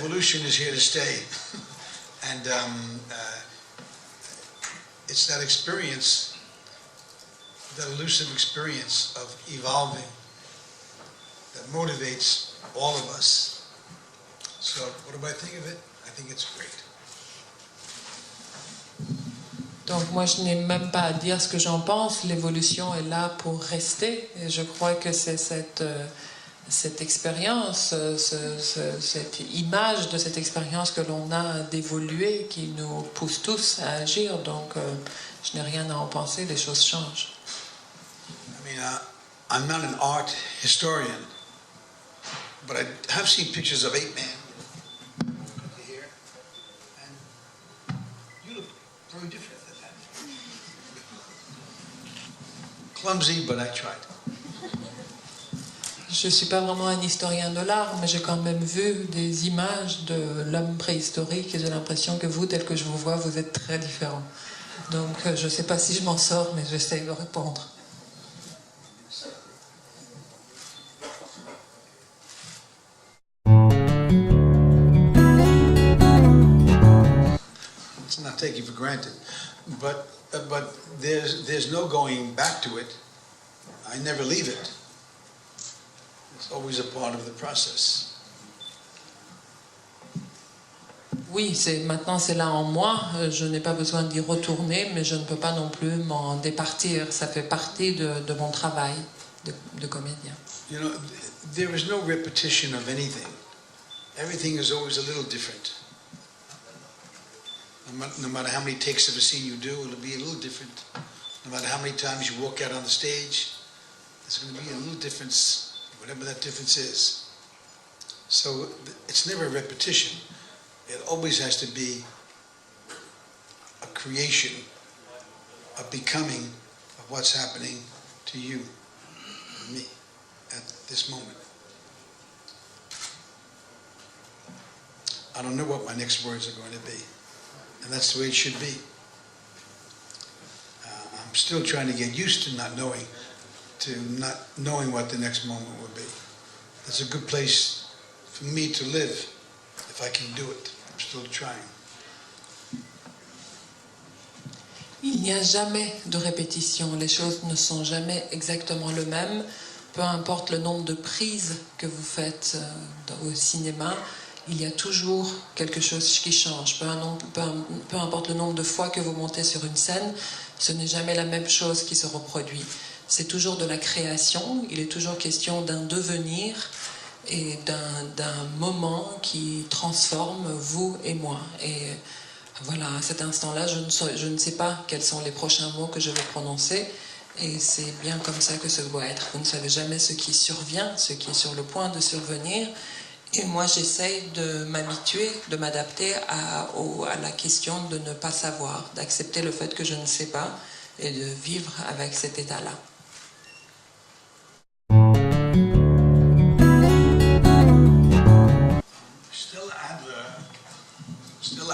evolution is here to stay. And it's that experience, that elusive experience of evolving that motivates all of us. So what do I think of it? I think it's great. Donc moi je n'ai même pas à dire ce que j'en pense, l'évolution est là pour rester et je crois que c'est cette expérience, cette image de cette expérience que l'on a d'évoluer qui nous pousse tous à agir, donc je n'ai rien à en penser, les choses changent. I mean, I'm not an art historian, but I have seen pictures of Ape Man here, and you look very different than that. Clumsy, but I tried. Je ne suis pas vraiment un historien de l'art, mais j'ai quand même vu des images de l'homme préhistorique et j'ai l'impression que vous, tel que je vous vois, vous êtes très différents. Donc je ne sais pas si je m'en sors, mais j'essaie de répondre. It's not taken for granted, but there's no going back to it. I never leave it. It's always a part of the process. Oui, maintenant c'est là en moi, je n'ai pas besoin d'y retourner, mais je ne peux pas non plus m'en départir. Ça fait partie de mon travail de comédien. You know, there is no repetition of anything. Everything is always a little different. No matter how many takes of a scene you do, it'll be a little different. No matter how many times you walk out on the stage, there's going to be a little difference, whatever that difference is. So it's never a repetition. It always has to be a creation, a becoming of what's happening to you and me at this moment. I don't know what my next words are going to be, and that's the way it should be. I'm still trying to get used to not knowing what the next moment will be. That's a good place for me to live, if I can do it. I'm still trying. Il n'y a jamais de répétition, les choses ne sont jamais exactement les mêmes, peu importe le nombre de prises que vous faites au cinéma, il y a toujours quelque chose qui change, peu importe le nombre de fois que vous montez sur une scène, ce n'est jamais la même chose qui se reproduit. C'est toujours de la création, il est toujours question d'un devenir et d'un moment qui transforme vous et moi. Et voilà, à cet instant-là, je ne sais pas quels sont les prochains mots que je vais prononcer, et c'est bien comme ça que ça doit être. Vous ne savez jamais ce qui survient, ce qui est sur le point de survenir, et moi j'essaye de m'habituer, de m'adapter à la question de ne pas savoir, d'accepter le fait que je ne sais pas, et de vivre avec cet état-là.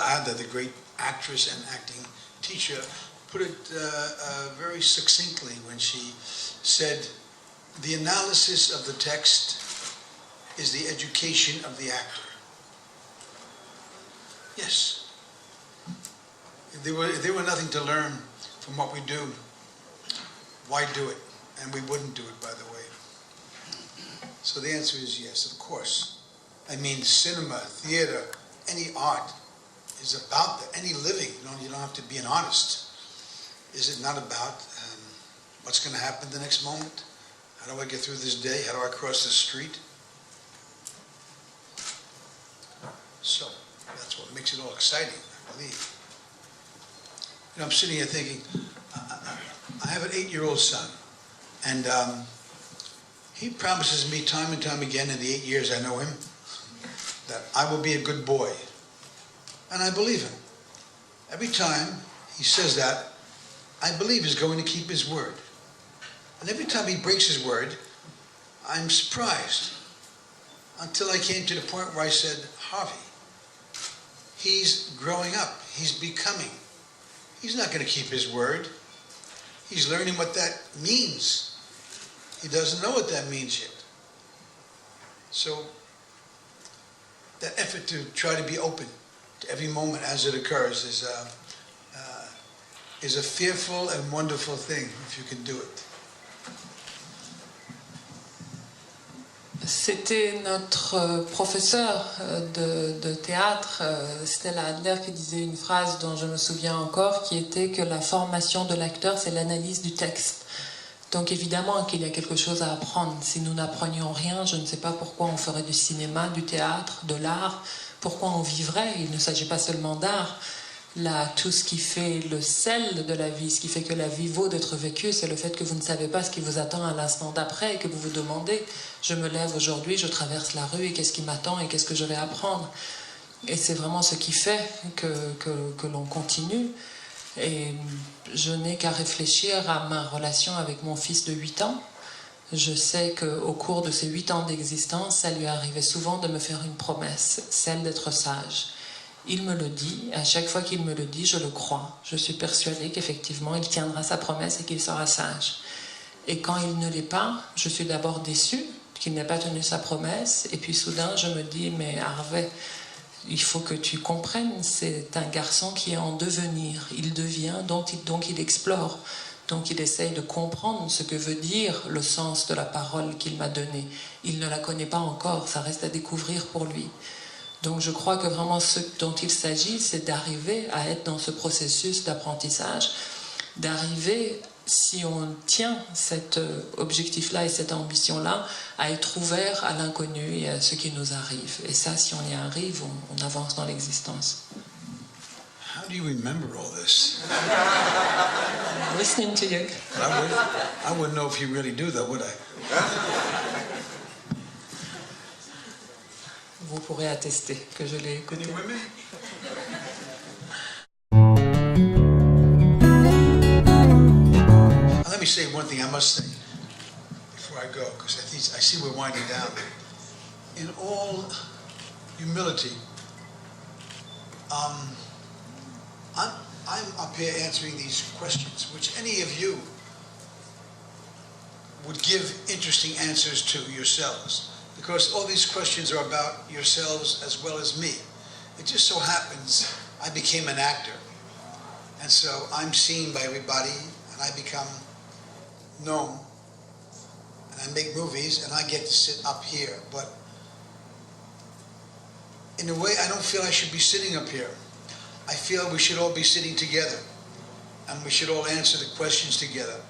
Adler, the great actress and acting teacher, put it very succinctly when she said, "The analysis of the text is the education of the actor." Yes. If there were nothing to learn from what we do, why do it? And we wouldn't do it, by the way. So the answer is yes, of course. I mean, cinema, theater, any art is about that. Any living, you don't have to be an artist. Is it not about what's going to happen the next moment? How do I get through this day? How do I cross this street? So that's what makes it all exciting, I believe. You know, I'm sitting here thinking, I have an 8-year-old son, and he promises me time and time again in the 8 years I know him that I will be a good boy. And I believe him. Every time he says that, I believe he's going to keep his word. And every time he breaks his word, I'm surprised. Until I came to the point where I said, Harvey, he's growing up. He's becoming. He's not going to keep his word. He's learning what that means. He doesn't know what that means yet. So that effort to try to be open to every moment as it occurs is a fearful and wonderful thing if you can do it. C'était notre professeur de théâtre, Stella Adler, qui disait une phrase dont je me souviens encore, qui était que la formation de l'acteur, c'est l'analyse du texte. Donc évidemment qu'il y a quelque chose à apprendre. Si nous n'apprenions rien, je ne sais pas pourquoi on ferait du cinéma, du théâtre, de l'art, pourquoi on vivrait. Il ne s'agit pas seulement d'art. Là, tout ce qui fait le sel de la vie, ce qui fait que la vie vaut d'être vécue, c'est le fait que vous ne savez pas ce qui vous attend à l'instant d'après et que vous vous demandez, je me lève aujourd'hui, je traverse la rue et qu'est-ce qui m'attend et qu'est-ce que je vais apprendre. Et c'est vraiment ce qui fait que l'on continue. Et je n'ai qu'à réfléchir à ma relation avec mon fils de 8 ans. Je sais qu'au cours de ces 8 ans d'existence, ça lui arrivait souvent de me faire une promesse, celle d'être sage. Il me le dit, à chaque fois qu'il me le dit, je le crois. Je suis persuadée qu'effectivement, il tiendra sa promesse et qu'il sera sage. Et quand il ne l'est pas, je suis d'abord déçue qu'il n'ait pas tenu sa promesse. Et puis soudain, je me dis, mais Harvey, il faut que tu comprennes, c'est un garçon qui est en devenir. Il devient, donc il explore. Donc il essaye de comprendre ce que veut dire le sens de la parole qu'il m'a donnée. Il ne la connaît pas encore, ça reste à découvrir pour lui. Donc je crois que vraiment ce dont il s'agit, c'est d'arriver à être dans ce processus d'apprentissage, d'arriver, si on tient cet objectif-là et cette ambition-là, à être ouvert à l'inconnu et à ce qui nous arrive. Et ça, si on y arrive, on avance dans l'existence. How do you remember all this? Listening to you. I wouldn't know if you really do that, would I? Vous pourrez attester que je l'ai écouté. Any women? Let me say one thing I must say before I go, because I see we're winding down. In all humility, I'm up here answering these questions, which any of you would give interesting answers to yourselves, because all these questions are about yourselves as well as me. It just so happens I became an actor, and so I'm seen by everybody, and I become known, and I make movies, and I get to sit up here. But in a way, I don't feel I should be sitting up here. I feel we should all be sitting together, and we should all answer the questions together.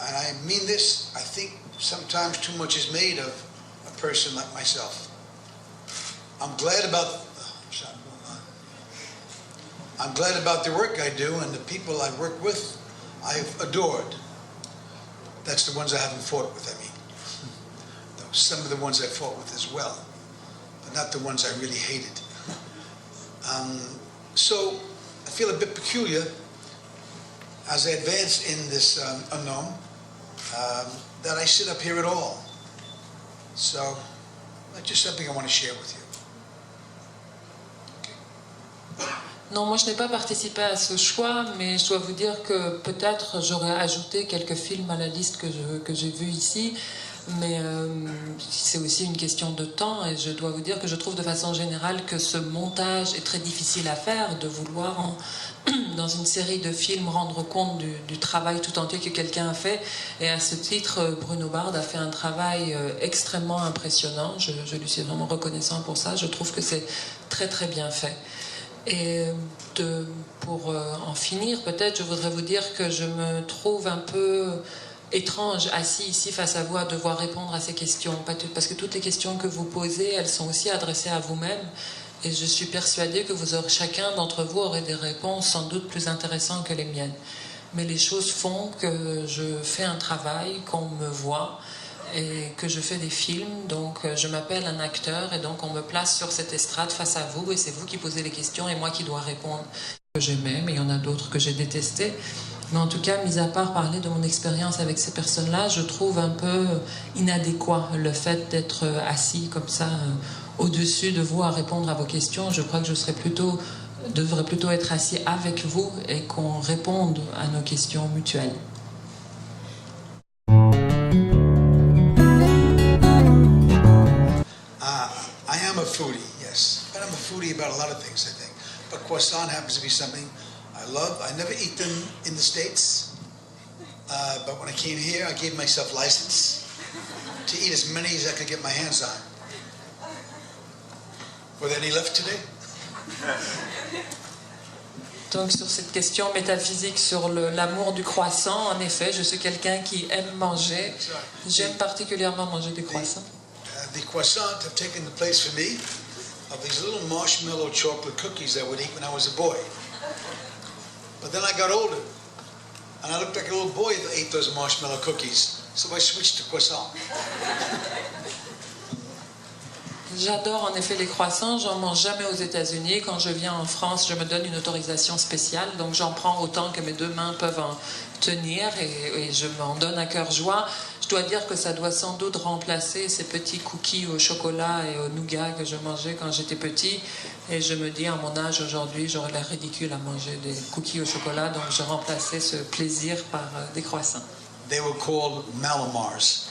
And I mean this. I think sometimes too much is made of a person like myself. I'm glad about the work I do, and the people I work with, I've adored. That's the ones I haven't fought with, I mean. Some of the ones I fought with as well, but not the ones I really hated. So I feel a bit peculiar as I advance in this unknown that I sit up here at all. So that's just something I want to share with you. Non, moi je n'ai pas participé à ce choix, mais je dois vous dire que peut-être j'aurais ajouté quelques films à la liste que j'ai vus ici, mais c'est aussi une question de temps, et je dois vous dire que je trouve de façon générale que ce montage est très difficile à faire, de vouloir dans une série de films rendre compte du travail tout entier que quelqu'un a fait. Et à ce titre, Bruno Bard a fait un travail extrêmement impressionnant. Je lui suis vraiment reconnaissant pour ça. Je trouve que c'est très très bien fait. Et pour en finir, peut-être, je voudrais vous dire que je me trouve un peu étrange, assis ici face à vous, à devoir répondre à ces questions. Parce que toutes les questions que vous posez, elles sont aussi adressées à vous-même. Et je suis persuadée que chacun d'entre vous aurait des réponses sans doute plus intéressantes que les miennes. Mais les choses font que je fais un travail, qu'on me voit, et que je fais des films. Donc je m'appelle un acteur, et donc on me place sur cette estrade face à vous, et c'est vous qui posez les questions, et moi qui dois répondre. Que j'aimais, mais il y en a d'autres que j'ai détestés. Mais en tout cas, mis à part parler de mon expérience avec ces personnes-là, je trouve un peu inadéquat le fait d'être assis comme ça au-dessus de vous à répondre à vos questions. Je crois que devrais plutôt être assis avec vous et qu'on réponde à nos questions mutuelles. I am a foodie, yes. But I'm a foodie about a lot of things, I think. But croissant happens to be something I love. I never eat them in the States. But when I came here, I gave myself license to eat as many as I could get my hands on. Were there any left today? Donc sur cette question métaphysique sur l'amour du croissant, en effet, je suis quelqu'un qui aime manger. J'aime particulièrement manger des croissants. The croissant have taken the place for me of these little marshmallow chocolate cookies I would eat when I was a boy. But then I got older, and I looked like a little boy that ate those marshmallow cookies, so I switched to croissant. J'adore en effet les croissants, j'en mange jamais aux États-Unis. Quand je viens en France, je me donne une autorisation spéciale, donc j'en prends autant que mes deux mains peuvent en tenir et je m'en donne à cœur joie. Je dois dire que ça doit sans doute remplacer ces petits cookies au chocolat et au nougat que je mangeais quand j'étais petit. Et je me dis, à mon âge aujourd'hui, j'aurais l'air ridicule à manger des cookies au chocolat, donc je remplaçais ce plaisir par des croissants. They were called Malamars.